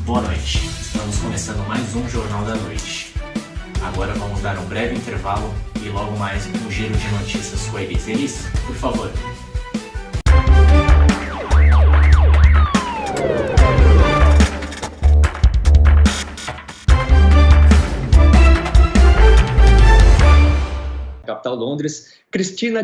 Boa noite, estamos começando mais um Jornal da Noite. Agora vamos dar um breve intervalo e logo mais um giro de notícias com a Elis. Elis, por favor. Capital Londres, Cristina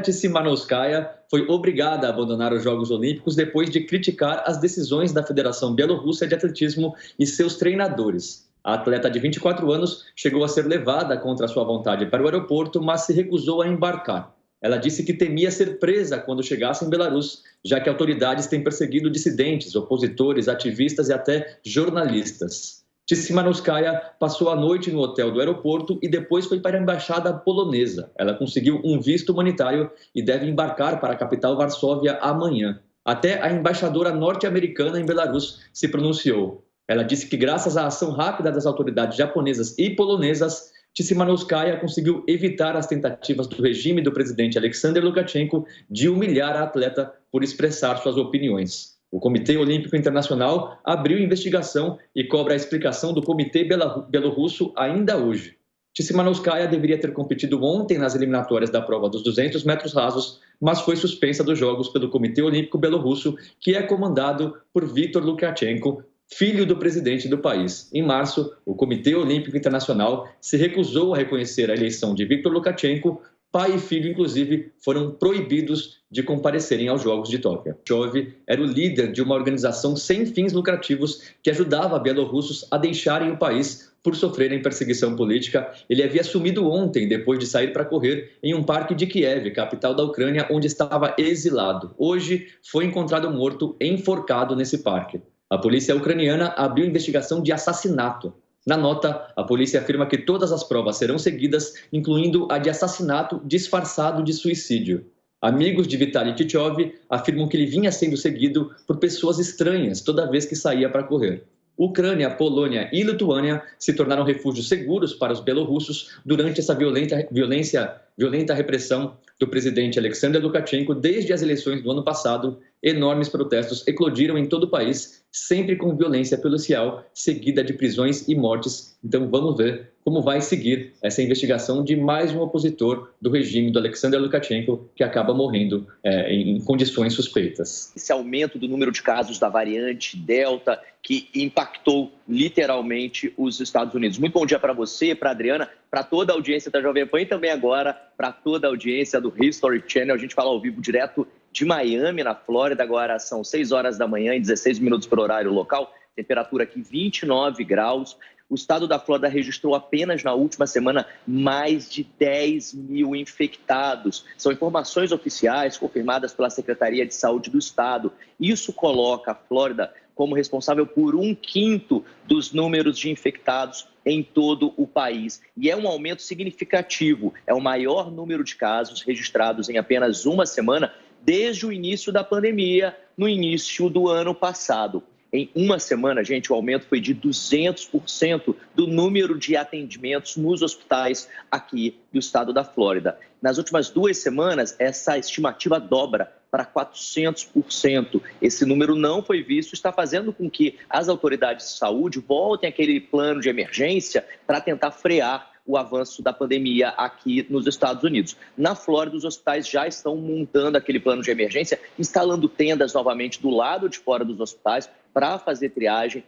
Tsimanouskaya foi obrigada a abandonar os Jogos Olímpicos depois de criticar as decisões da Federação Bielorrussa de Atletismo e seus treinadores. A atleta de 24 anos chegou a ser levada contra sua vontade para o aeroporto, mas se recusou a embarcar. Ela disse que temia ser presa quando chegasse em Belarus, já que autoridades têm perseguido dissidentes, opositores, ativistas e até jornalistas. Tsimanouskaya passou a noite no hotel do aeroporto e depois foi para a embaixada polonesa. Ela conseguiu um visto humanitário e deve embarcar para a capital Varsóvia amanhã. Até a embaixadora norte-americana em Belarus se pronunciou. Ela disse que graças à ação rápida das autoridades japonesas e polonesas, Tsimanouskaya conseguiu evitar as tentativas do regime do presidente Alexander Lukashenko de humilhar a atleta por expressar suas opiniões. O Comitê Olímpico Internacional abriu investigação e cobra a explicação do Comitê Belorrusso ainda hoje. Tsimanouskaya deveria ter competido ontem nas eliminatórias da prova dos 200 metros rasos, mas foi suspensa dos Jogos pelo Comitê Olímpico Belorrusso, que é comandado por Viktor Lukashenko, filho do presidente do país. Em março, o Comitê Olímpico Internacional se recusou a reconhecer a eleição de Viktor Lukashenko. Pai e filho, inclusive, foram proibidos de comparecerem aos Jogos de Tóquio. Chove era o líder de uma organização sem fins lucrativos que ajudava bielorrussos a deixarem o país por sofrerem perseguição política. Ele havia sumido ontem, depois de sair para correr em um parque de Kiev, capital da Ucrânia, onde estava exilado. Hoje, foi encontrado morto, enforcado nesse parque. A polícia ucraniana abriu investigação de assassinato. Na nota, a polícia afirma que todas as provas serão seguidas, incluindo a de assassinato disfarçado de suicídio. Amigos de Vitaly Klitschov afirmam que ele vinha sendo seguido por pessoas estranhas toda vez que saía para correr. Ucrânia, Polônia e Lituânia se tornaram refúgios seguros para os belorrussos durante essa violenta repressão do presidente Alexander Lukashenko desde as eleições do ano passado. Enormes protestos eclodiram em todo o país, sempre com violência policial, seguida de prisões e mortes. Então vamos ver como vai seguir essa investigação de mais um opositor do regime do Alexander Lukashenko, que acaba morrendo em condições suspeitas. Esse aumento do número de casos da variante Delta, que impactou literalmente os Estados Unidos. Muito bom dia para você, para a Adriana, para toda a audiência da Jovem Pan e também agora para toda a audiência do History Channel. A gente fala ao vivo direto de Miami, na Flórida. Agora são 6 horas da manhã e 16 minutos para o horário local. Temperatura aqui 29 graus. O estado da Flórida registrou apenas na última semana mais de 10 mil infectados. São informações oficiais confirmadas pela Secretaria de Saúde do estado. Isso coloca a Flórida como responsável por 1/5 dos números de infectados em todo o país. E é um aumento significativo. É o maior número de casos registrados em apenas uma semana desde o início da pandemia, no início do ano passado. Em uma semana, gente, o aumento foi de 200% do número de atendimentos nos hospitais aqui do estado da Flórida. Nas últimas 2 semanas, essa estimativa dobra para 400%. Esse número não foi visto, está fazendo com que as autoridades de saúde voltem àquele plano de emergência para tentar frear o avanço da pandemia aqui nos Estados Unidos. Na Flórida, os hospitais já estão montando aquele plano de emergência, instalando tendas novamente do lado de fora dos hospitais para fazer triagem.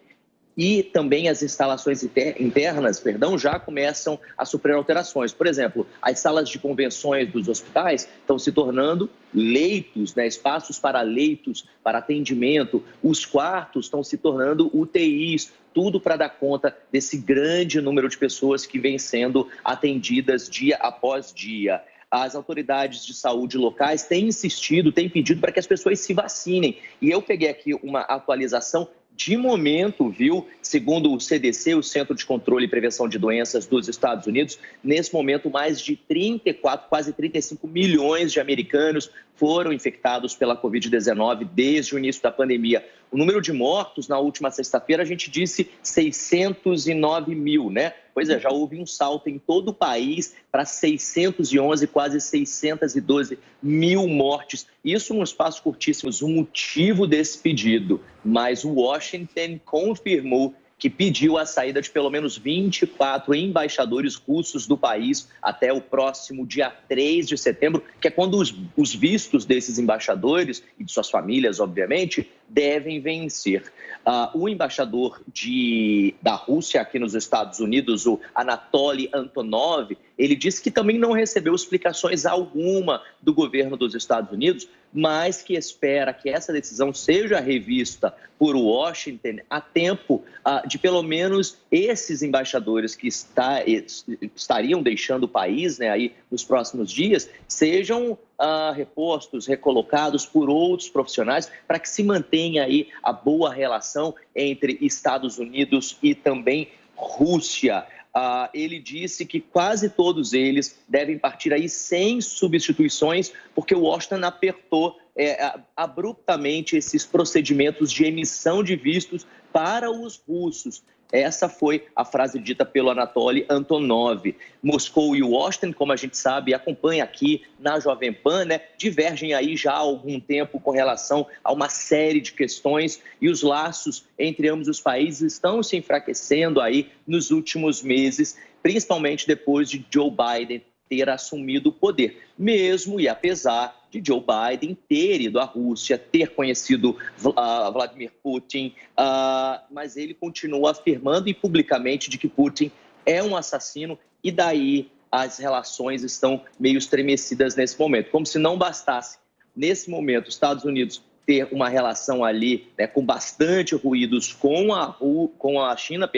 E também as instalações internas, já começam a sofrer alterações. Por exemplo, as salas de convenções dos hospitais estão se tornando leitos, espaços para leitos, para atendimento. Os quartos estão se tornando UTIs, tudo para dar conta desse grande número de pessoas que vêm sendo atendidas dia após dia. As autoridades de saúde locais têm insistido, têm pedido para que as pessoas se vacinem. E eu peguei aqui uma atualização de momento, viu? Segundo o CDC, o Centro de Controle e Prevenção de Doenças dos Estados Unidos, nesse momento mais de 34, quase 35 milhões de americanos foram infectados pela Covid-19 desde o início da pandemia. O número de mortos na última sexta-feira, a gente disse 609 mil, né? Pois é, já houve um salto em todo o país para 611, quase 612 mil mortes. Isso num espaço curtíssimo. O motivo desse pedido, mas o Washington confirmou que pediu a saída de pelo menos 24 embaixadores russos do país até o próximo dia 3 de setembro, que é quando os vistos desses embaixadores e de suas famílias, obviamente, devem vencer. O embaixador da Rússia aqui nos Estados Unidos, o Anatoly Antonov, ele disse que também não recebeu explicações alguma do governo dos Estados Unidos, mas que espera que essa decisão seja revista por Washington a tempo de pelo menos esses embaixadores que estariam deixando o país, né, aí nos próximos dias, sejam repostos, recolocados por outros profissionais para que se mantenha aí a boa relação entre Estados Unidos e também Rússia. Ele disse que quase todos eles devem partir aí sem substituições, porque o Washington apertou abruptamente esses procedimentos de emissão de vistos para os russos. Essa foi a frase dita pelo Anatoly Antonov. Moscou e Washington, como a gente sabe, acompanha aqui na Jovem Pan, né, divergem aí já há algum tempo com relação a uma série de questões e os laços entre ambos os países estão se enfraquecendo aí nos últimos meses, principalmente depois de Joe Biden ter assumido o poder, mesmo e apesar de Joe Biden ter ido à Rússia, ter conhecido Vladimir Putin, mas ele continua afirmando e publicamente de que Putin é um assassino e daí as relações estão meio estremecidas nesse momento. Como se não bastasse, nesse momento, os Estados Unidos ter uma relação ali, né, com bastante ruídos com a China,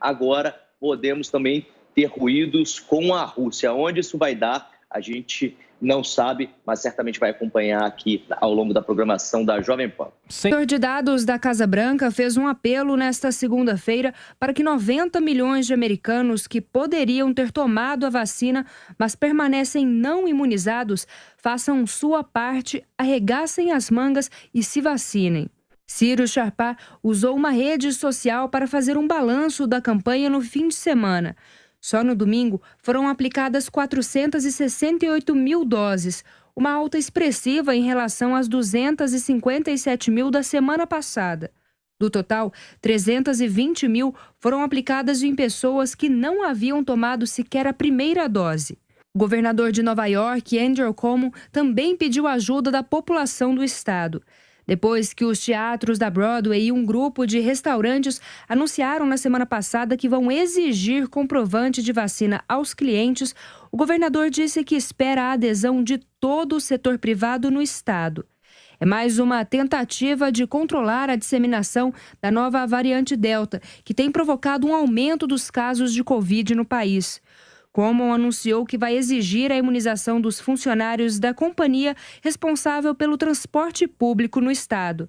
agora podemos também ter ruídos com a Rússia. Onde isso vai dar, a gente não sabe, mas certamente vai acompanhar aqui ao longo da programação da Jovem Pan. O setor de dados da Casa Branca fez um apelo nesta segunda-feira para que 90 milhões de americanos que poderiam ter tomado a vacina, mas permanecem não imunizados, façam sua parte, arregassem as mangas e se vacinem. Ciro Charpá usou uma rede social para fazer um balanço da campanha no fim de semana. Só no domingo foram aplicadas 468 mil doses, uma alta expressiva em relação às 257 mil da semana passada. Do total, 320 mil foram aplicadas em pessoas que não haviam tomado sequer a primeira dose. O governador de Nova York, Andrew Cuomo, também pediu ajuda da população do estado. Depois que os teatros da Broadway e um grupo de restaurantes anunciaram na semana passada que vão exigir comprovante de vacina aos clientes, o governador disse que espera a adesão de todo o setor privado no estado. É mais uma tentativa de controlar a disseminação da nova variante Delta, que tem provocado um aumento dos casos de Covid no país. Cuomo anunciou que vai exigir a imunização dos funcionários da companhia responsável pelo transporte público no estado.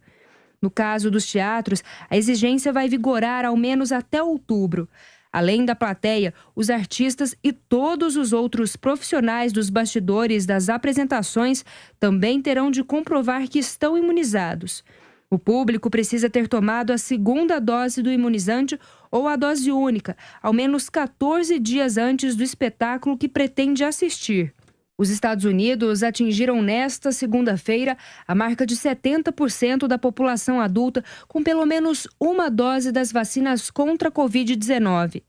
No caso dos teatros, a exigência vai vigorar ao menos até outubro. Além da plateia, os artistas e todos os outros profissionais dos bastidores das apresentações também terão de comprovar que estão imunizados. O público precisa ter tomado a segunda dose do imunizante ou a dose única, ao menos 14 dias antes do espetáculo que pretende assistir. Os Estados Unidos atingiram nesta segunda-feira a marca de 70% da população adulta com pelo menos uma dose das vacinas contra a Covid-19.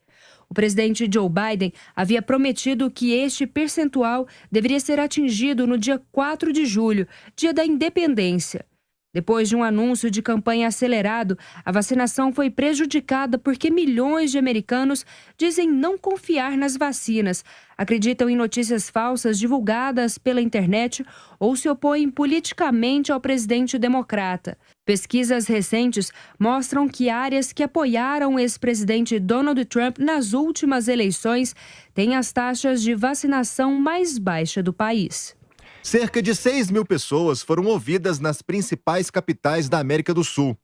O presidente Joe Biden havia prometido que este percentual deveria ser atingido no dia 4 de julho, dia da independência. Depois de um anúncio de campanha acelerado, a vacinação foi prejudicada porque milhões de americanos dizem não confiar nas vacinas, acreditam em notícias falsas divulgadas pela internet ou se opõem politicamente ao presidente democrata. Pesquisas recentes mostram que áreas que apoiaram o ex-presidente Donald Trump nas últimas eleições têm as taxas de vacinação mais baixas do país. Cerca de 6 mil pessoas foram ouvidas nas principais capitais da América do Sul.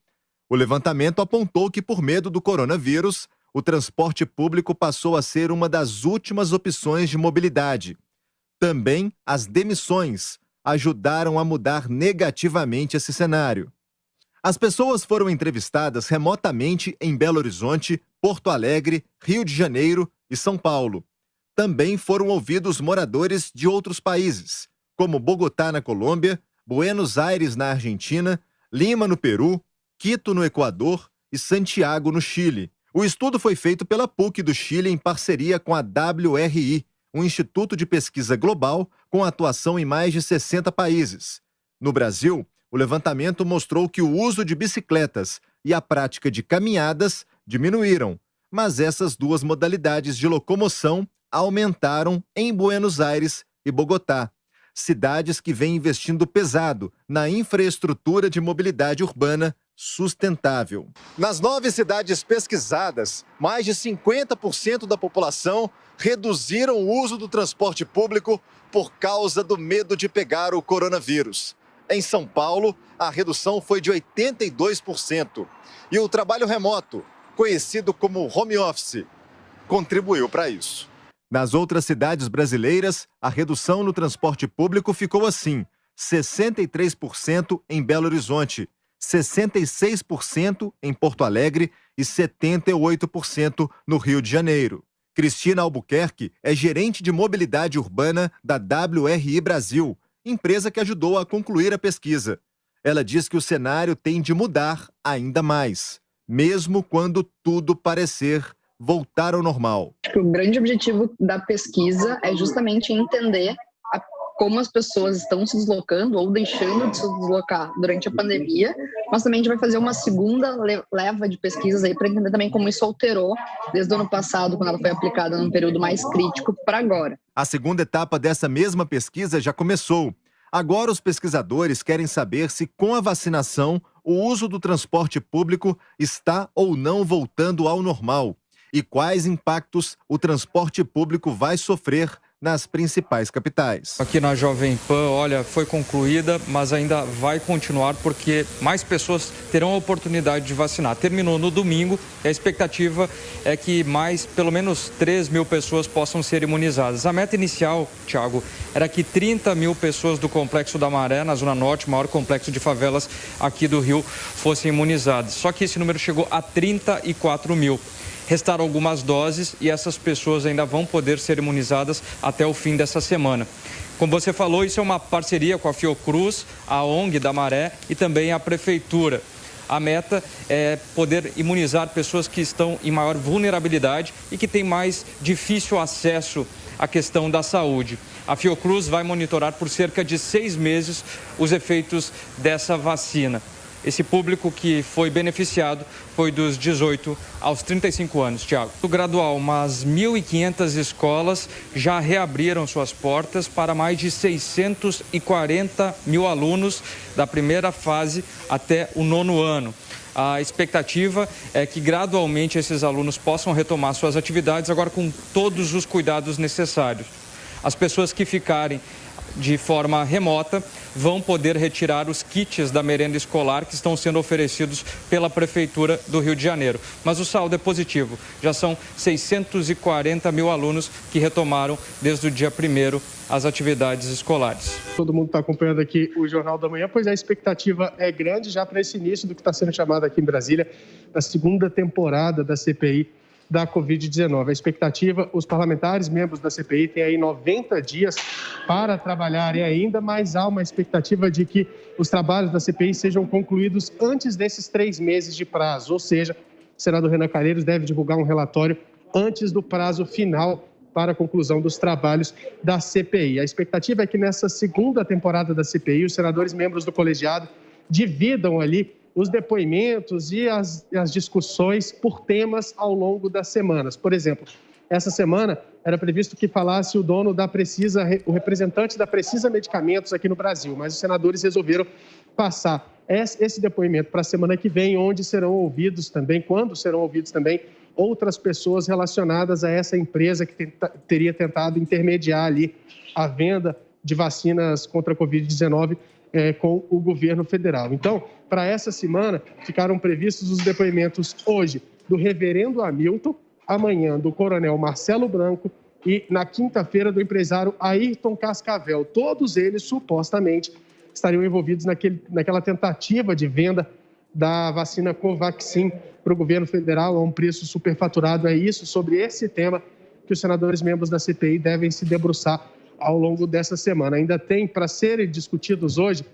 O levantamento apontou que, por medo do coronavírus, o transporte público passou a ser uma das últimas opções de mobilidade. Também as demissões ajudaram a mudar negativamente esse cenário. As pessoas foram entrevistadas remotamente em Belo Horizonte, Porto Alegre, Rio de Janeiro e São Paulo. Também foram ouvidos moradores de outros países, como Bogotá, na Colômbia, Buenos Aires, na Argentina, Lima, no Peru, Quito, no Equador e Santiago, no Chile. O estudo foi feito pela PUC do Chile em parceria com a WRI, um instituto de pesquisa global com atuação em mais de 60 países. No Brasil, o levantamento mostrou que o uso de bicicletas e a prática de caminhadas diminuíram, mas essas duas modalidades de locomoção aumentaram em Buenos Aires e Bogotá, cidades que vêm investindo pesado na infraestrutura de mobilidade urbana sustentável. Nas 9 cidades pesquisadas, mais de 50% da população reduziram o uso do transporte público por causa do medo de pegar o coronavírus. Em São Paulo, a redução foi de 82%. E o trabalho remoto, conhecido como home office, contribuiu para isso. Nas outras cidades brasileiras, a redução no transporte público ficou assim: 63% em Belo Horizonte, 66% em Porto Alegre e 78% no Rio de Janeiro. Cristina Albuquerque é gerente de mobilidade urbana da WRI Brasil, empresa que ajudou a concluir a pesquisa. Ela diz que o cenário tem de mudar ainda mais, mesmo quando tudo parecer voltar ao normal. O grande objetivo da pesquisa é justamente entender como as pessoas estão se deslocando ou deixando de se deslocar durante a pandemia, mas também a gente vai fazer uma segunda leva de pesquisas aí para entender também como isso alterou desde o ano passado, quando ela foi aplicada num período mais crítico, para agora. A segunda etapa dessa mesma pesquisa já começou. Agora os pesquisadores querem saber se, com a vacinação, o uso do transporte público está ou não voltando ao normal e quais impactos o transporte público vai sofrer nas principais capitais. Aqui na Jovem Pan, olha, foi concluída, mas ainda vai continuar porque mais pessoas terão a oportunidade de vacinar. Terminou no domingo e a expectativa é que pelo menos 3 mil pessoas possam ser imunizadas. A meta inicial, Thiago, era que 30 mil pessoas do Complexo da Maré, na Zona Norte, maior complexo de favelas aqui do Rio, fossem imunizadas. Só que esse número chegou a 34 mil. Restaram algumas doses e essas pessoas ainda vão poder ser imunizadas até o fim dessa semana. Como você falou, isso é uma parceria com a Fiocruz, a ONG da Maré e também a Prefeitura. A meta é poder imunizar pessoas que estão em maior vulnerabilidade e que têm mais difícil acesso à questão da saúde. A Fiocruz vai monitorar por cerca de 6 meses os efeitos dessa vacina. Esse público que foi beneficiado foi dos 18 aos 35 anos, Thiago. O gradual, umas 1.500 escolas já reabriram suas portas para mais de 640 mil alunos da primeira fase até o 9º ano. A expectativa é que gradualmente esses alunos possam retomar suas atividades, agora com todos os cuidados necessários. As pessoas que ficarem de forma remota vão poder retirar os kits da merenda escolar que estão sendo oferecidos pela Prefeitura do Rio de Janeiro. Mas o saldo é positivo, já são 640 mil alunos que retomaram desde o dia 1º as atividades escolares. Todo mundo está acompanhando aqui o Jornal da Manhã, pois a expectativa é grande já para esse início do que está sendo chamado aqui em Brasília, da segunda temporada da CPI da Covid-19. A expectativa, os parlamentares, membros da CPI, têm aí 90 dias para trabalharem ainda, mas há uma expectativa de que os trabalhos da CPI sejam concluídos antes desses 3 meses de prazo, ou seja, o senador Renan Calheiros deve divulgar um relatório antes do prazo final para a conclusão dos trabalhos da CPI. A expectativa é que nessa segunda temporada da CPI, os senadores membros do colegiado dividam ali os depoimentos e as discussões por temas ao longo das semanas. Por exemplo, essa semana era previsto que falasse o dono da Precisa, o representante da Precisa Medicamentos aqui no Brasil, mas os senadores resolveram passar esse depoimento para a semana que vem, onde serão ouvidos também, quando serão ouvidos também outras pessoas relacionadas a essa empresa que teria tentado intermediar ali a venda de vacinas contra a Covid-19 com o governo federal. Então, para essa semana, ficaram previstos os depoimentos hoje do reverendo Hamilton, amanhã do coronel Marcelo Branco e na quinta-feira do empresário Ayrton Cascavel. Todos eles, supostamente, estariam envolvidos naquela tentativa de venda da vacina Covaxin para o governo federal a um preço superfaturado. É isso, sobre esse tema que os senadores membros da CPI devem se debruçar ao longo dessa semana. Ainda tem para serem discutidos hoje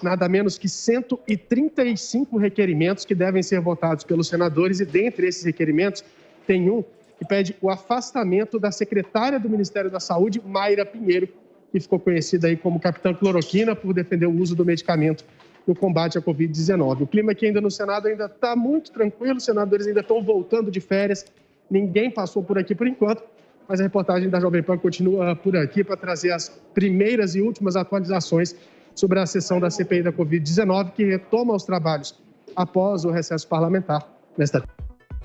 nada menos que 135 requerimentos que devem ser votados pelos senadores, e dentre esses requerimentos tem um que pede o afastamento da secretária do Ministério da Saúde, Mayra Pinheiro, que ficou conhecida aí como Capitã Cloroquina por defender o uso do medicamento no combate à Covid-19. O clima aqui ainda no Senado ainda está muito tranquilo, os senadores ainda estão voltando de férias, ninguém passou por aqui por enquanto, mas a reportagem da Jovem Pan continua por aqui para trazer as primeiras e últimas atualizações sobre a sessão da CPI da Covid-19, que retoma os trabalhos após o recesso parlamentar nesta.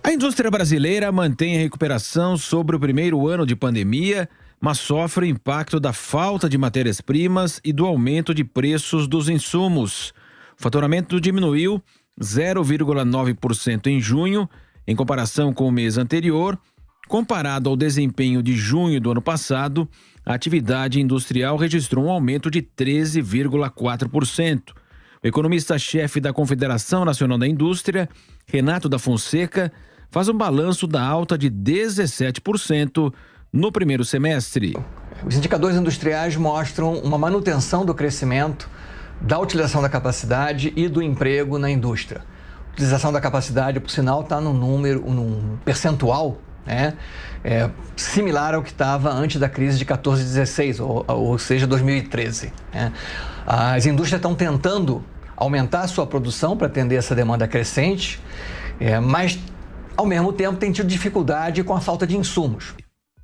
A indústria brasileira mantém a recuperação sobre o primeiro ano de pandemia, mas sofre o impacto da falta de matérias-primas e do aumento de preços dos insumos. O faturamento diminuiu 0,9% em junho, em comparação com o mês anterior. Comparado ao desempenho de junho do ano passado, a atividade industrial registrou um aumento de 13,4%. O economista-chefe da Confederação Nacional da Indústria, Renato da Fonseca, faz um balanço da alta de 17% no primeiro semestre. Os indicadores industriais mostram uma manutenção do crescimento, da utilização da capacidade e do emprego na indústria. A utilização da capacidade, por sinal, está num percentual, né, similar ao que estava antes da crise de 14-16, ou seja, 2013. Né. As indústrias estão tentando aumentar a sua produção para atender essa demanda crescente, mas, ao mesmo tempo, tem tido dificuldade com a falta de insumos.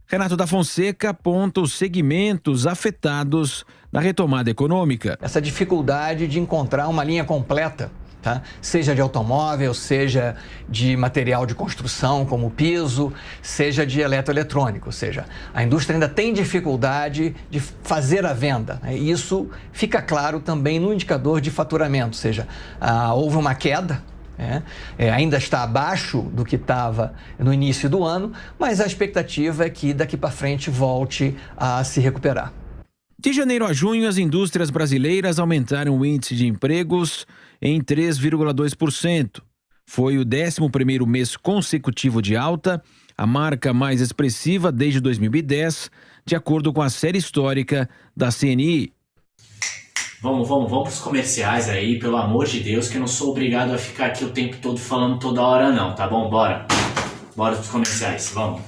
Renato da Fonseca aponta os segmentos afetados na retomada econômica. Essa dificuldade de encontrar uma linha completa, tá? Seja de automóvel, seja de material de construção, como piso, seja de eletroeletrônico. Ou seja, a indústria ainda tem dificuldade de fazer a venda, né? E isso fica claro também no indicador de faturamento, ou seja, houve uma queda. Ainda está abaixo do que estava no início do ano, mas a expectativa é que daqui para frente volte a se recuperar. De janeiro a junho, as indústrias brasileiras aumentaram o índice de empregos em 3,2%. Foi o 11º mês consecutivo de alta, a marca mais expressiva desde 2010, de acordo com a série histórica da CNI. Vamos pros comerciais aí, pelo amor de Deus, que eu não sou obrigado a ficar aqui o tempo todo falando toda hora não, tá bom? Bora pros comerciais, vamos.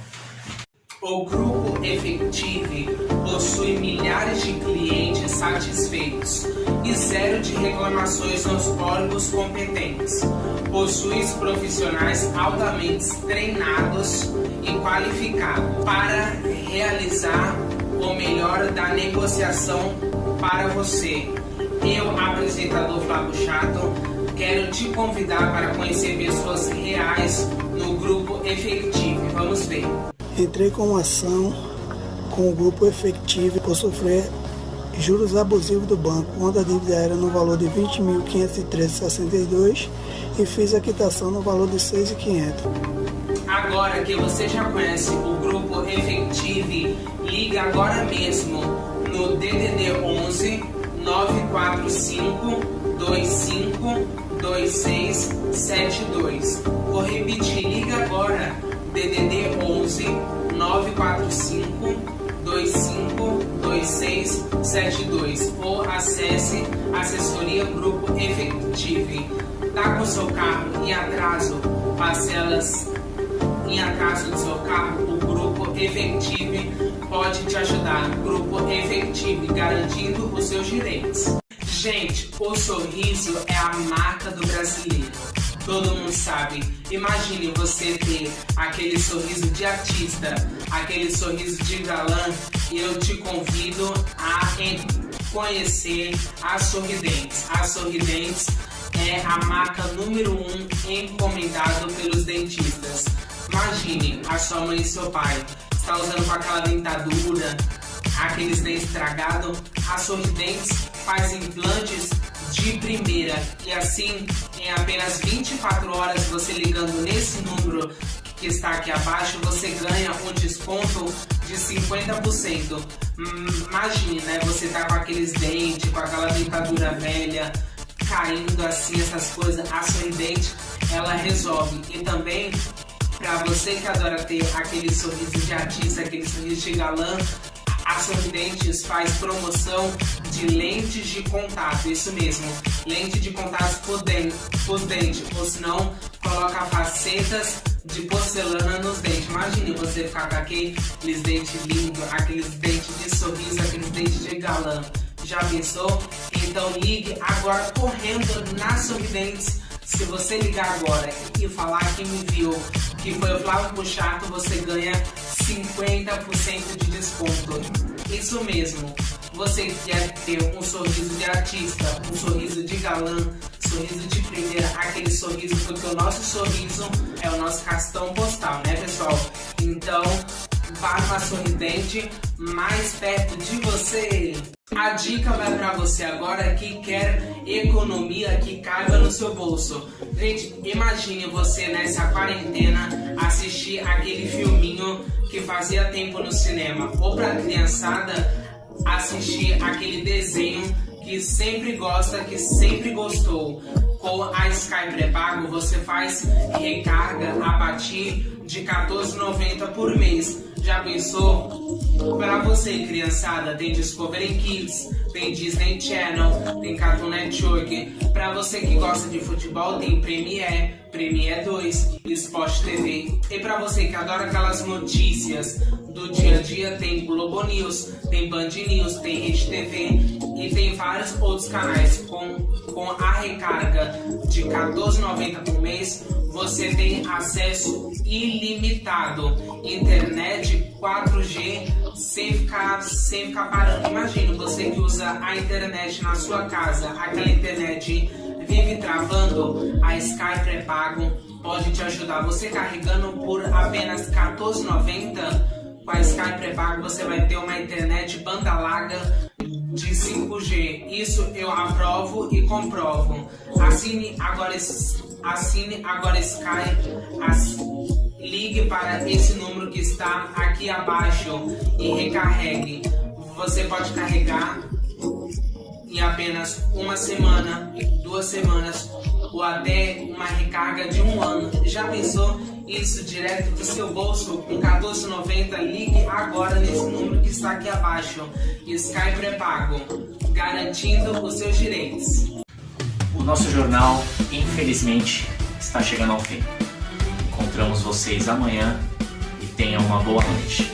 O Grupo Efective possui milhares de clientes satisfeitos e zero de reclamações nos órgãos competentes. Possui profissionais altamente treinados e qualificados para realizar o melhor da negociação para você. Eu, apresentador Flávio Chato, quero te convidar para conhecer pessoas reais no Grupo Efective. Vamos ver. Entrei com uma ação com o Grupo Efective por sofrer juros abusivos do banco, quando a dívida era no valor de R$ 20.513,62 e fiz a quitação no valor de R$ 6.500. Agora que você já conhece o Grupo Efective, liga agora mesmo no DDD 11 945 25 2672. Vou repetir, liga agora, DDD 11 945 25 2672 ou acesse assessoria Grupo Efective. Tá com seu carro em atraso, parcelas em atraso do seu carro, o Grupo Efective pode te ajudar. Grupo Efective, garantindo os seus direitos. Gente, o sorriso é a marca do brasileiro. Todo mundo sabe. Imagine você ter aquele sorriso de artista, aquele sorriso de galã. E eu te convido a conhecer a Sorridentes. A Sorridentes é a marca número 1 encomendada pelos dentistas. Imagine a sua mãe e seu pai está usando com aquela dentadura, aqueles dentes estragados. A Sorridentes faz implantes de primeira e assim, em apenas 24 horas, você ligando nesse número que está aqui abaixo, você ganha um desconto de 50%. Imagine, né? Você tá com aqueles dentes, com aquela dentadura velha. caindo assim, essas coisas, a Sorridente, ela resolve. E também, para você que adora ter aquele sorriso de artista, aquele sorriso de galã, a Sorridentes faz promoção de lentes de contato, isso mesmo, lente de contato por dente, ou senão coloca facetas de porcelana nos dentes. Imagine você ficar com aqueles dentes lindos, aqueles dentes de sorriso, aqueles dentes de galã. Já pensou? Então ligue agora correndo na Sorridentes. Se você ligar agora e falar que me viu, que foi o Flávio Puchato, você ganha 50% de desconto. Isso mesmo. Você quer ter um sorriso de artista, um sorriso de galã, sorriso de primeira, aquele sorriso, porque o nosso sorriso é o nosso cartão postal, né, pessoal? Então, vá numa Sorridente mais perto de você. A dica vai para você agora que quer economia que caiba no seu bolso. Gente, imagine você nessa quarentena assistir aquele filminho que fazia tempo no cinema, ou para criançada assistir aquele desenho que sempre gosta, que sempre gostou. Com a Sky pré-pago você faz recarga a partir de R$14,90 por mês. Já pensou? Para você, criançada, tem Discovery Kids, tem Disney Channel, tem Cartoon Network. Para você que gosta de futebol, tem Premiere 2, Sport TV. E para você que adora aquelas notícias do dia a dia, tem Globo News, tem Band News, tem Rede TV e tem vários outros canais. Com a recarga de R$14,90 por mês, você tem acesso ilimitado, internet 4G sem ficar parando. Imagina você que usa a internet na sua casa, aquela internet vive travando, a Sky pré-pago pode te ajudar. Você carregando por apenas R$14,90, com a Sky pré-pago você vai ter uma internet banda larga de 5G. Isso eu aprovo e comprovo. Assine agora Sky, ligue para esse número que está aqui abaixo e recarregue. Você pode carregar em apenas uma semana, 2 semanas ou até uma recarga de 1 ano. Já pensou? Isso direto do seu bolso com R$14,90? Ligue agora nesse número que está aqui abaixo. Sky pré-pago, garantindo os seus direitos. O nosso jornal, infelizmente, está chegando ao fim. Encontramos vocês amanhã e tenham uma boa noite.